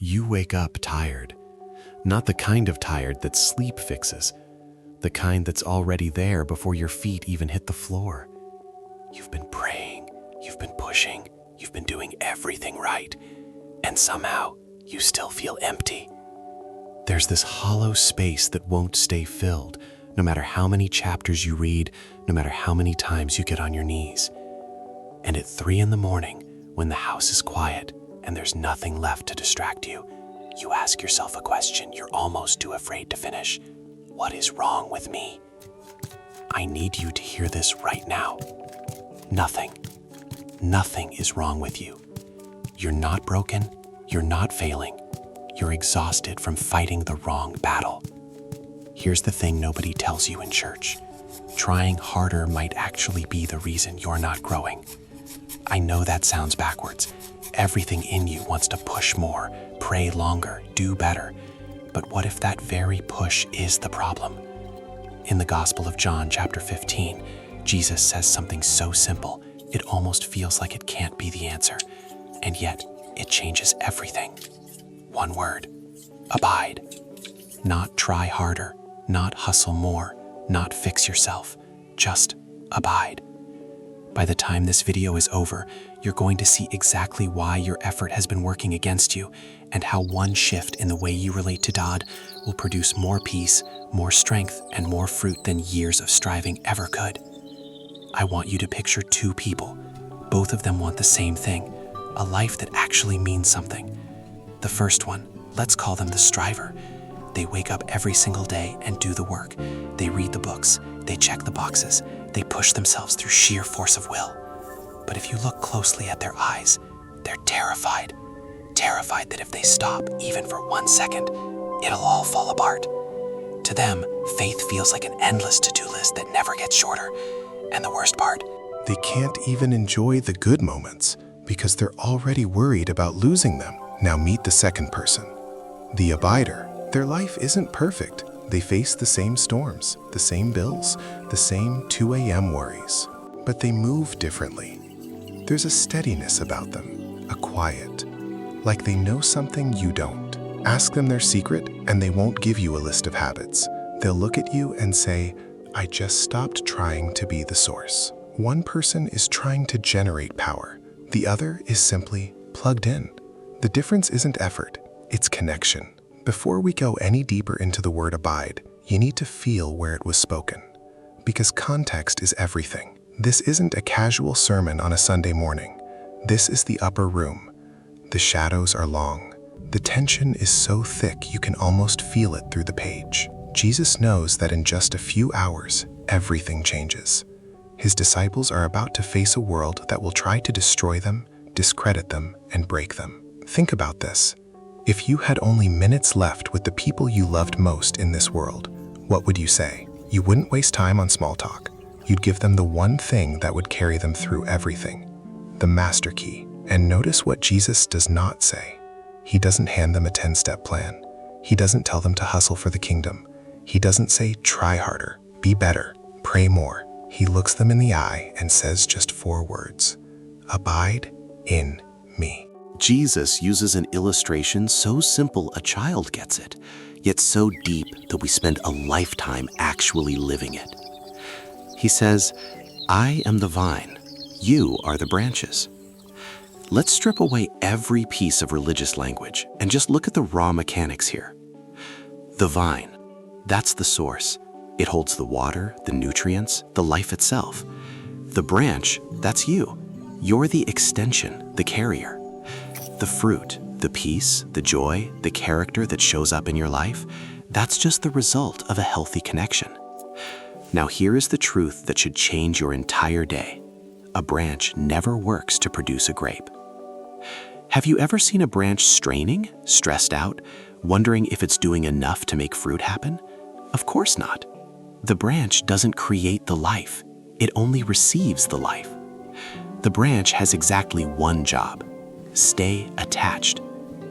You wake up tired. Not the kind of tired that sleep fixes, the kind that's already there before your feet even hit the floor. You've been praying, you've been pushing, you've been doing everything right, and somehow you still feel empty. There's this hollow space that won't stay filled, no matter how many chapters you read, no matter how many times you get on your knees. And at 3 a.m, when the house is quiet and there's nothing left to distract you, you ask yourself a question you're almost too afraid to finish. What is wrong with me? I need you to hear this right now. Nothing is wrong with you. You're not broken, you're not failing. You're exhausted from fighting the wrong battle. Here's the thing nobody tells you in church. Trying harder might actually be the reason you're not growing. I know that sounds backwards. Everything in you wants to push more, pray longer, do better. But what if that very push is the problem? In the Gospel of John, chapter 15, Jesus says something so simple, it almost feels like it can't be the answer. And yet, it changes everything. One word: abide. Not try harder, not hustle more, not fix yourself. Just abide. By the time this video is over, you're going to see exactly why your effort has been working against you and how one shift in the way you relate to God will produce more peace, more strength, and more fruit than years of striving ever could. I want you to picture 2 people. Both of them want the same thing, a life that actually means something. The first one, let's call them the striver. They wake up every single day and do the work. They read the books, they check the boxes, they push themselves through sheer force of will. But if you look closely at their eyes, they're terrified. Terrified that if they stop, even for 1 second, it'll all fall apart. To them, faith feels like an endless to-do list that never gets shorter. And the worst part, they can't even enjoy the good moments because they're already worried about losing them. Now meet the second person, the abider. Their life isn't perfect. They face the same storms, the same bills, the same 2 a.m. worries, but they move differently. There's a steadiness about them, a quiet, like they know something you don't. Ask them their secret and they won't give you a list of habits. They'll look at you and say, I just stopped trying to be the source. One person is trying to generate power. The other is simply plugged in. The difference isn't effort, it's connection. Before we go any deeper into the word abide, you need to feel where it was spoken. Because context is everything. This isn't a casual sermon on a Sunday morning. This is the upper room. The shadows are long. The tension is so thick you can almost feel it through the page. Jesus knows that in just a few hours, everything changes. His disciples are about to face a world that will try to destroy them, discredit them, and break them. Think about this. If you had only minutes left with the people you loved most in this world, what would you say? You wouldn't waste time on small talk. You'd give them the one thing that would carry them through everything, the master key. And notice what Jesus does not say. He doesn't hand them a 10-step plan. He doesn't tell them to hustle for the kingdom. He doesn't say, try harder, be better, pray more. He looks them in the eye and says just 4 words: abide in me. Jesus uses an illustration so simple a child gets it, yet so deep that we spend a lifetime actually living it. He says, I am the vine, you are the branches. Let's strip away every piece of religious language and just look at the raw mechanics here. The vine, that's the source. It holds the water, the nutrients, the life itself. The branch, that's you. You're the extension, the carrier. The fruit, the peace, the joy, the character that shows up in your life, that's just the result of a healthy connection. Now here is the truth that should change your entire day. A branch never works to produce a grape. Have you ever seen a branch straining, stressed out, wondering if it's doing enough to make fruit happen? Of course not. The branch doesn't create the life. It only receives the life. The branch has exactly one job: stay attached.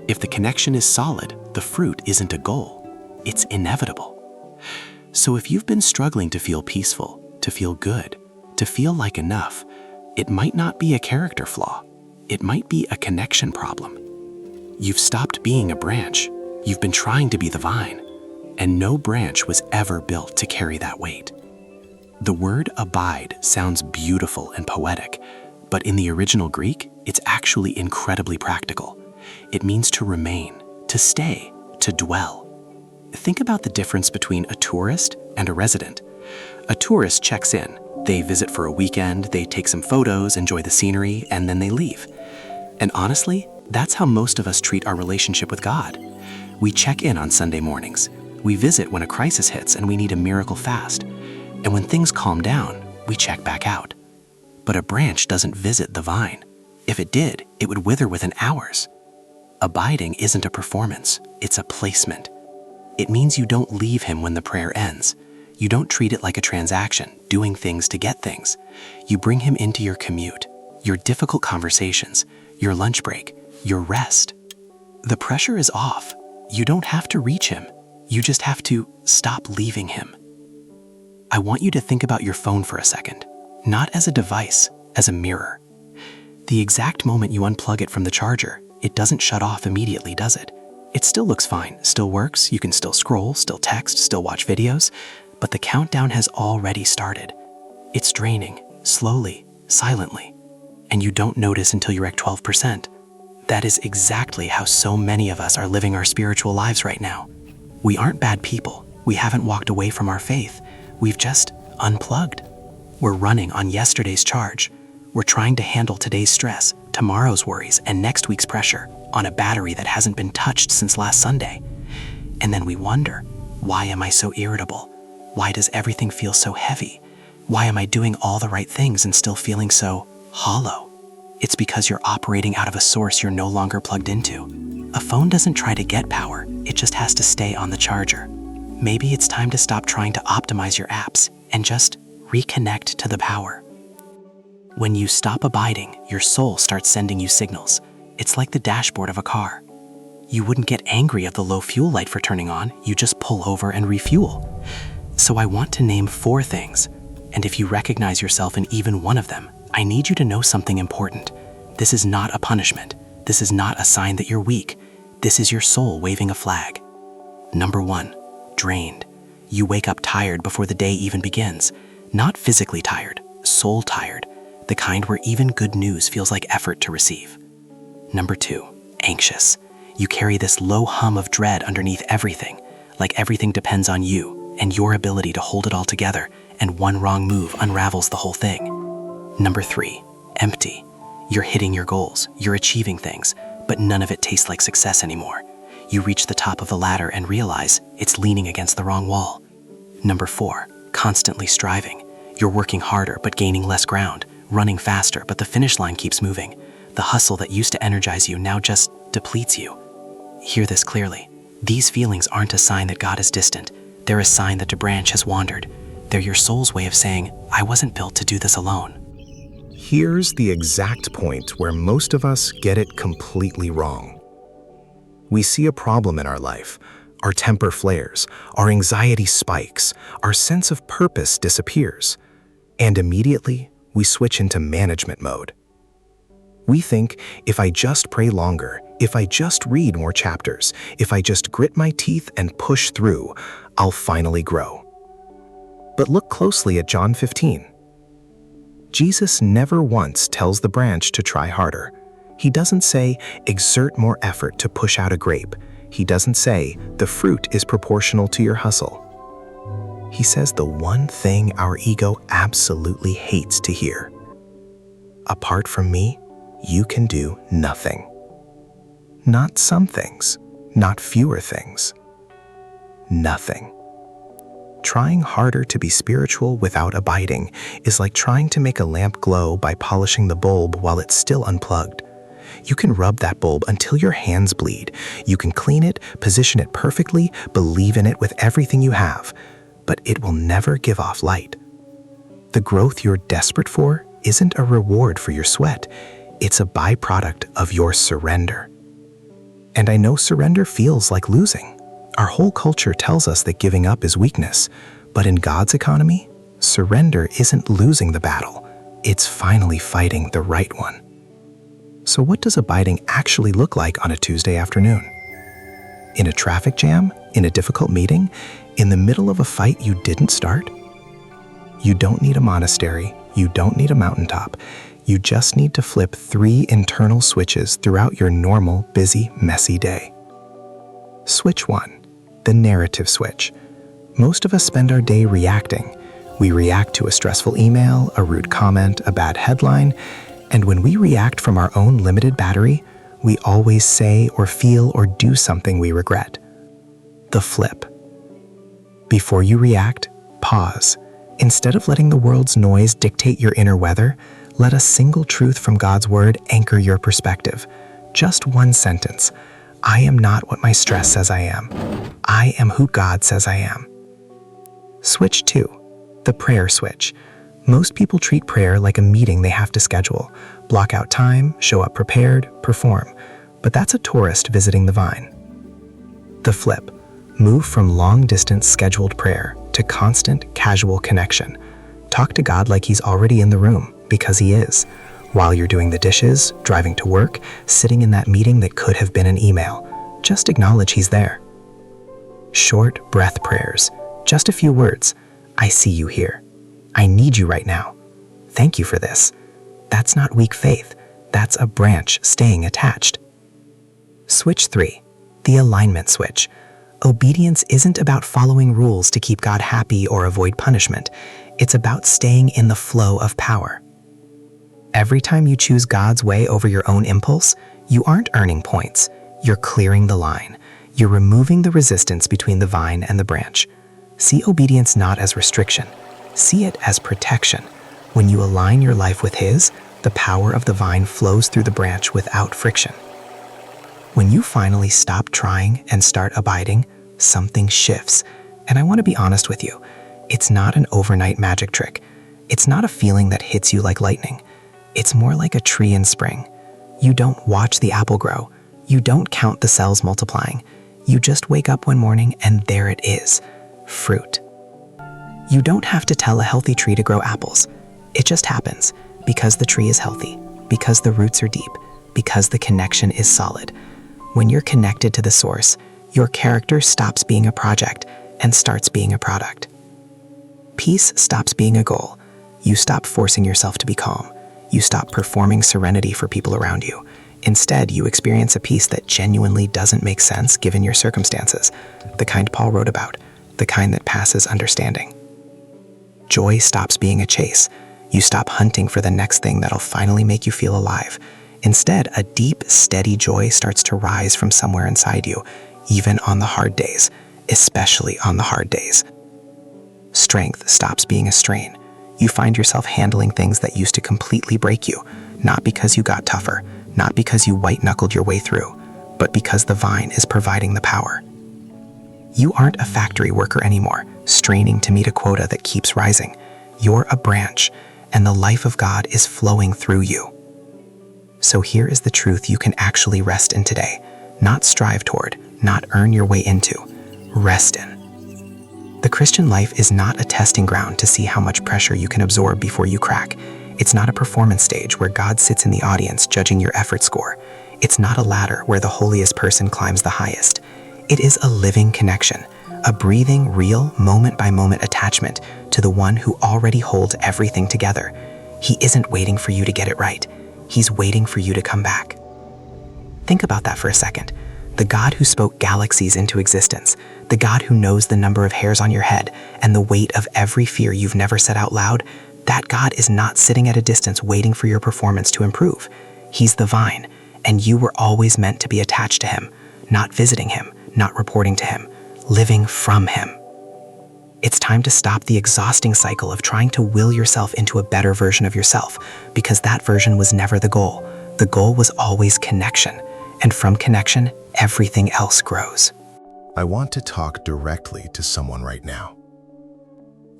If the connection is solid, the fruit isn't a goal. It's inevitable. So if you've been struggling to feel peaceful, to feel good, to feel like enough, it might not be a character flaw. It might be a connection problem. You've stopped being a branch. You've been trying to be the vine. And no branch was ever built to carry that weight. The word abide sounds beautiful and poetic, but in the original Greek, it's actually incredibly practical. It means to remain, to stay, to dwell. Think about the difference between a tourist and a resident. A tourist checks in. They visit for a weekend, they take some photos, enjoy the scenery, and then they leave. And honestly, that's how most of us treat our relationship with God. We check in on Sunday mornings. We visit when a crisis hits and we need a miracle fast. And when things calm down, we check back out. But a branch doesn't visit the vine. If it did, it would wither within hours. Abiding isn't a performance, it's a placement. It means you don't leave him when the prayer ends. You don't treat it like a transaction, doing things to get things. You bring him into your commute, your difficult conversations, your lunch break, your rest. The pressure is off. You don't have to reach him. You just have to stop leaving him. I want you to think about your phone for a second, not as a device, as a mirror. The exact moment you unplug it from the charger, it doesn't shut off immediately, does it? It still looks fine, still works, you can still scroll, still text, still watch videos, but the countdown has already started. It's draining, slowly, silently, and you don't notice until you're at 12%. That is exactly how so many of us are living our spiritual lives right now. We aren't bad people. We haven't walked away from our faith. We've just unplugged. We're running on yesterday's charge. We're trying to handle today's stress, tomorrow's worries, and next week's pressure on a battery that hasn't been touched since last Sunday. And then we wonder, why am I so irritable? Why does everything feel so heavy? Why am I doing all the right things and still feeling so hollow? It's because you're operating out of a source you're no longer plugged into. A phone doesn't try to get power, it just has to stay on the charger. Maybe it's time to stop trying to optimize your apps and just reconnect to the power. When you stop abiding, your soul starts sending you signals. It's like the dashboard of a car. You wouldn't get angry at the low fuel light for turning on, you just pull over and refuel. So I want to name 4 things, and if you recognize yourself in even one of them, I need you to know something important. This is not a punishment. This is not a sign that you're weak. This is your soul waving a flag. Number 1, drained. You wake up tired before the day even begins. Not physically tired, soul tired, the kind where even good news feels like effort to receive. Number 2, anxious. You carry this low hum of dread underneath everything, like everything depends on you and your ability to hold it all together, and one wrong move unravels the whole thing. Number 3, empty. You're hitting your goals, you're achieving things, but none of it tastes like success anymore. You reach the top of the ladder and realize it's leaning against the wrong wall. Number 4, constantly striving. You're working harder but gaining less ground, running faster but the finish line keeps moving. The hustle that used to energize you now just depletes you. Hear this clearly. These feelings aren't a sign that God is distant. They're a sign that the branch has wandered. They're your soul's way of saying, I wasn't built to do this alone. Here's the exact point where most of us get it completely wrong. We see a problem in our life. Our temper flares, our anxiety spikes, our sense of purpose disappears, and immediately we switch into management mode. We think, if I just pray longer, if I just read more chapters, if I just grit my teeth and push through, I'll finally grow. But look closely at John 15. Jesus never once tells the branch to try harder. He doesn't say, exert more effort to push out a grape. He doesn't say, the fruit is proportional to your hustle. He says the one thing our ego absolutely hates to hear. Apart from me, you can do nothing. Not some things, not fewer things. Nothing. Trying harder to be spiritual without abiding is like trying to make a lamp glow by polishing the bulb while it's still unplugged. You can rub that bulb until your hands bleed. You can clean it, position it perfectly, believe in it with everything you have, but it will never give off light. The growth you're desperate for isn't a reward for your sweat. It's a byproduct of your surrender. And I know surrender feels like losing. Our whole culture tells us that giving up is weakness, but in God's economy, surrender isn't losing the battle. It's finally fighting the right one. So what does abiding actually look like on a Tuesday afternoon? In a traffic jam? In a difficult meeting? In the middle of a fight you didn't start? You don't need a monastery. You don't need a mountaintop. You just need to flip 3 internal switches throughout your normal, busy, messy day. Switch 1, the narrative switch. Most of us spend our day reacting. We react to a stressful email, a rude comment, a bad headline, and when we react from our own limited battery, we always say or feel or do something we regret. The flip. Before you react, pause. Instead of letting the world's noise dictate your inner weather, let a single truth from God's word anchor your perspective. Just one sentence. I am not what my stress says I am. I am who God says I am. Switch 2, the prayer switch. Most people treat prayer like a meeting they have to schedule. Block out time, show up prepared, perform. But that's a tourist visiting the vine. The flip. Move from long-distance scheduled prayer to constant, casual connection. Talk to God like He's already in the room, because He is. While you're doing the dishes, driving to work, sitting in that meeting that could have been an email, just acknowledge He's there. Short breath prayers. Just a few words. I see you here. I need you right now. Thank you for this. That's not weak faith. That's a branch staying attached. Switch 3, the alignment switch. Obedience isn't about following rules to keep God happy or avoid punishment. It's about staying in the flow of power. Every time you choose God's way over your own impulse, you aren't earning points. You're clearing the line. You're removing the resistance between the vine and the branch. See obedience not as restriction. See it as protection. When you align your life with His, the power of the vine flows through the branch without friction. When you finally stop trying and start abiding, something shifts. And I want to be honest with you. It's not an overnight magic trick. It's not a feeling that hits you like lightning. It's more like a tree in spring. You don't watch the apple grow. You don't count the cells multiplying. You just wake up one morning and there it is, fruit. You don't have to tell a healthy tree to grow apples. It just happens because the tree is healthy, because the roots are deep, because the connection is solid. When you're connected to the source, your character stops being a project and starts being a product. Peace stops being a goal. You stop forcing yourself to be calm. You stop performing serenity for people around you. Instead, you experience a peace that genuinely doesn't make sense given your circumstances, the kind Paul wrote about, the kind that passes understanding. Joy stops being a chase. You stop hunting for the next thing that'll finally make you feel alive. Instead, a deep, steady joy starts to rise from somewhere inside you, even on the hard days, especially on the hard days. Strength stops being a strain. You find yourself handling things that used to completely break you, not because you got tougher, not because you white-knuckled your way through, but because the vine is providing the power. You aren't a factory worker anymore, straining to meet a quota that keeps rising. You're a branch, and the life of God is flowing through you. So here is the truth you can actually rest in today. Not strive toward, not earn your way into. Rest in. The Christian life is not a testing ground to see how much pressure you can absorb before you crack. It's not a performance stage where God sits in the audience judging your effort score. It's not a ladder where the holiest person climbs the highest. It is a living connection, a breathing, real, moment-by-moment attachment to the one who already holds everything together. He isn't waiting for you to get it right. He's waiting for you to come back. Think about that for a second. The God who spoke galaxies into existence, the God who knows the number of hairs on your head and the weight of every fear you've never said out loud, that God is not sitting at a distance waiting for your performance to improve. He's the vine, and you were always meant to be attached to Him, not visiting Him, not reporting to Him, living from Him. It's time to stop the exhausting cycle of trying to will yourself into a better version of yourself, because that version was never the goal. The goal was always connection, and from connection, everything else grows. I want to talk directly to someone right now.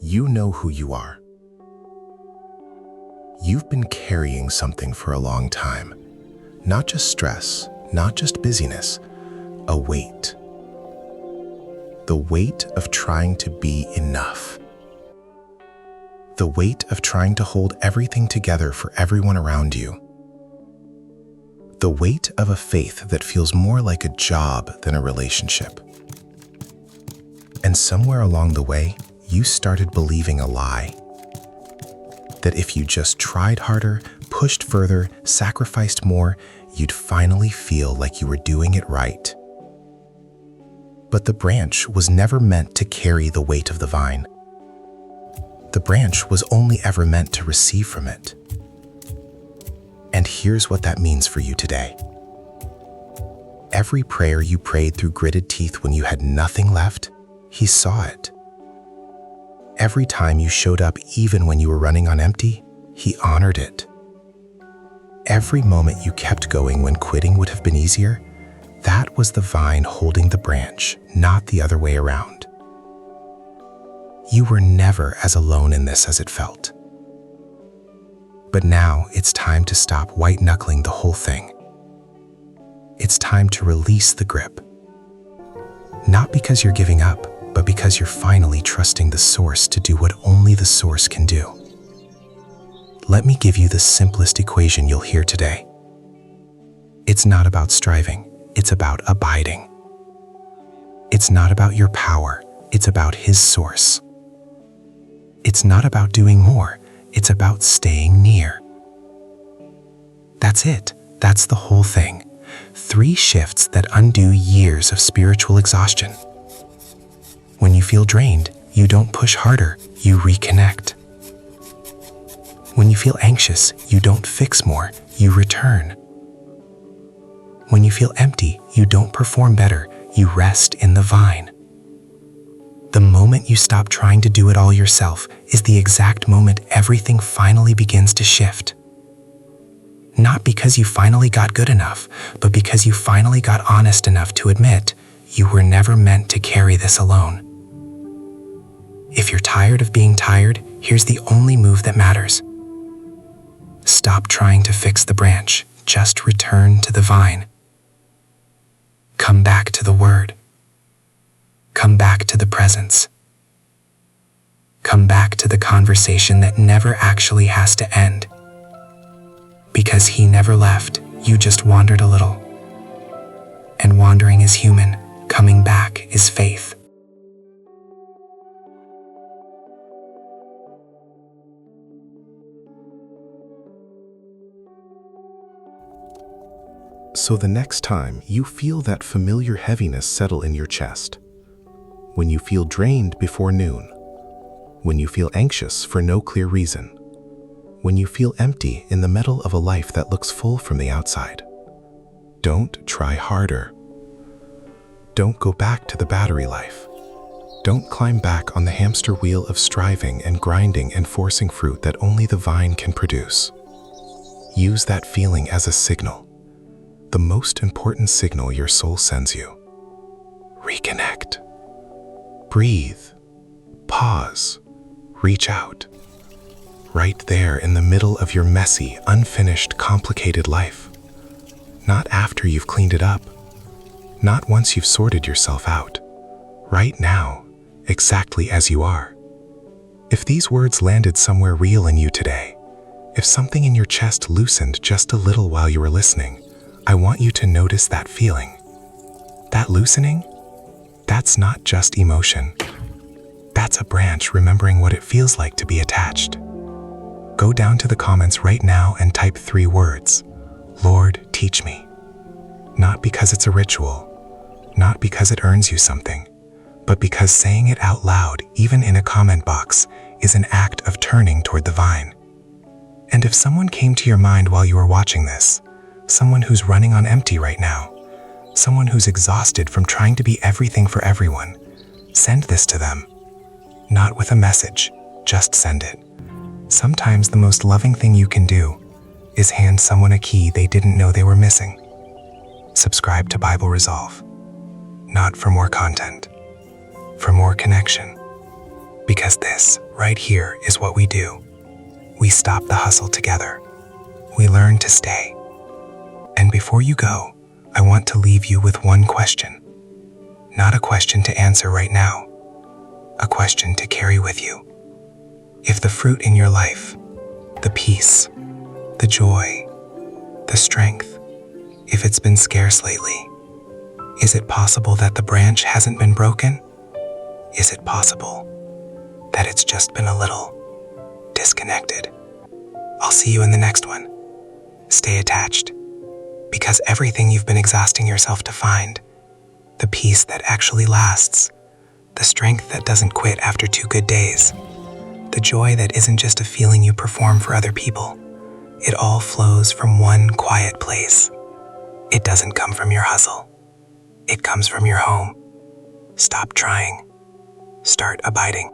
You know who you are. You've been carrying something for a long time. Not just stress, not just busyness, a weight. The weight of trying to be enough. The weight of trying to hold everything together for everyone around you. The weight of a faith that feels more like a job than a relationship. And somewhere along the way, you started believing a lie. That if you just tried harder, pushed further, sacrificed more, you'd finally feel like you were doing it right. But the branch was never meant to carry the weight of the vine. The branch was only ever meant to receive from it. And here's what that means for you today. Every prayer you prayed through gritted teeth when you had nothing left, He saw it. Every time you showed up even when you were running on empty, He honored it. Every moment you kept going when quitting would have been easier, that was the vine holding the branch, not the other way around. You were never as alone in this as it felt. But now it's time to stop white-knuckling the whole thing. It's time to release the grip. Not because you're giving up, but because you're finally trusting the source to do what only the source can do. Let me give you the simplest equation you'll hear today. It's not about striving, it's about abiding. It's not about your power, it's about His source. It's not about doing more, it's about staying near. That's it. That's the whole thing. 3 shifts that undo years of spiritual exhaustion. When you feel drained, you don't push harder, you reconnect. When you feel anxious, you don't fix more, you return. When you feel empty, you don't perform better, you rest in the vine. The moment you stop trying to do it all yourself is the exact moment everything finally begins to shift. Not because you finally got good enough, but because you finally got honest enough to admit you were never meant to carry this alone. If you're tired of being tired, here's the only move that matters. Stop trying to fix the branch, just return to the vine. Come back to the Word. Come back to the presence. Come back to the conversation that never actually has to end. Because He never left, you just wandered a little. And wandering is human, coming back is faith. So the next time you feel that familiar heaviness settle in your chest, when you feel drained before noon, when you feel anxious for no clear reason, when you feel empty in the middle of a life that looks full from the outside, don't try harder. Don't go back to the battery life. Don't climb back on the hamster wheel of striving and grinding and forcing fruit that only the vine can produce. Use that feeling as a signal, the most important signal your soul sends you. Reconnect. Breathe, pause, reach out. Right there in the middle of your messy, unfinished, complicated life. Not after you've cleaned it up. Not once you've sorted yourself out. Right now, exactly as you are. If these words landed somewhere real in you today, if something in your chest loosened just a little while you were listening, I want you to notice that feeling. That loosening? That's not just emotion. That's a branch remembering what it feels like to be attached. Go down to the comments right now and type 3 words. Lord, teach me. Not because it's a ritual, not because it earns you something, but because saying it out loud, even in a comment box, is an act of turning toward the vine. And if someone came to your mind while you were watching this, someone who's running on empty right now, someone who's exhausted from trying to be everything for everyone, send this to them. Not with a message, just send it. Sometimes the most loving thing you can do is hand someone a key they didn't know they were missing. Subscribe to Bible Resolve, not for more content, for more connection. Because this, right here, is what we do. We stop the hustle together. We learn to stay. And before you go, I want to leave you with one question. Not a question to answer right now, a question to carry with you. If the fruit in your life, the peace, the joy, the strength, if it's been scarce lately? Is it possible that the branch hasn't been broken? Is it possible that it's just been a little disconnected? I'll see you in the next one. Stay attached, because everything you've been exhausting yourself to find, the peace that actually lasts, the strength that doesn't quit after 2 good days, the joy that isn't just a feeling you perform for other people, it all flows from one quiet place. It doesn't come from your hustle. It comes from your home. Stop trying. Start abiding.